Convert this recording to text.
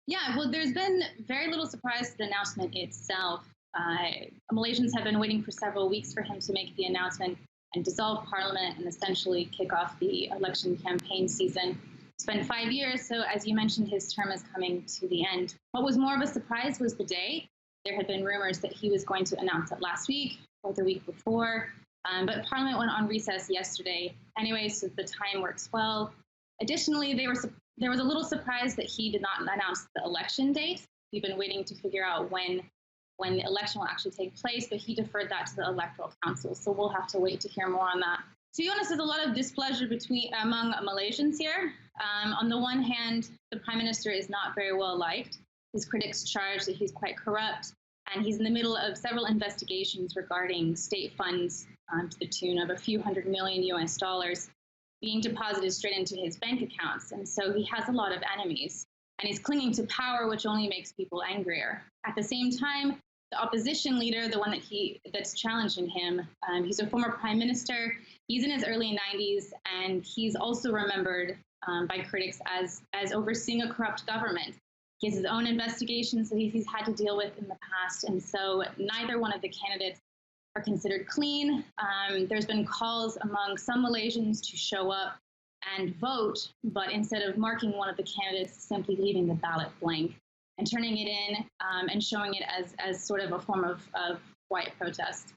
Yeah, well, there's been very little surprise to the announcement itself. Malaysians have been waiting for several weeks for him to make the announcement and dissolve parliament and essentially kick off the election campaign season. It's been 5 years, so as you mentioned, his term is coming to the end. What was more of a surprise was the day. There had been rumors that he was going to announce it last week or the week before, but Parliament went on recess yesterday anyway, so the time works well. Additionally, there was a little surprise that he did not announce the election date. We've been waiting to figure out when the election will actually take place, but he deferred that to the Electoral Council, so we'll have to wait to hear more on that. To be honest, there's a lot of displeasure among Malaysians here. On the one hand, the Prime Minister is not very well liked. His critics charge that he's quite corrupt, and he's in the middle of several investigations regarding state funds to the tune of a few $100 million US being deposited straight into his bank accounts. And so he has a lot of enemies, and he's clinging to power, which only makes people angrier. At the same time, the opposition leader, the one that's challenging him, he's a former prime minister. He's in his early 90s, and he's also remembered by critics as overseeing a corrupt government. He has his own investigations that he's had to deal with in the past, and so neither one of the candidates are considered clean. There's been calls among some Malaysians to show up and vote, but instead of marking one of the candidates, simply leaving the ballot blank and turning it in and showing it as sort of a form of quiet protest.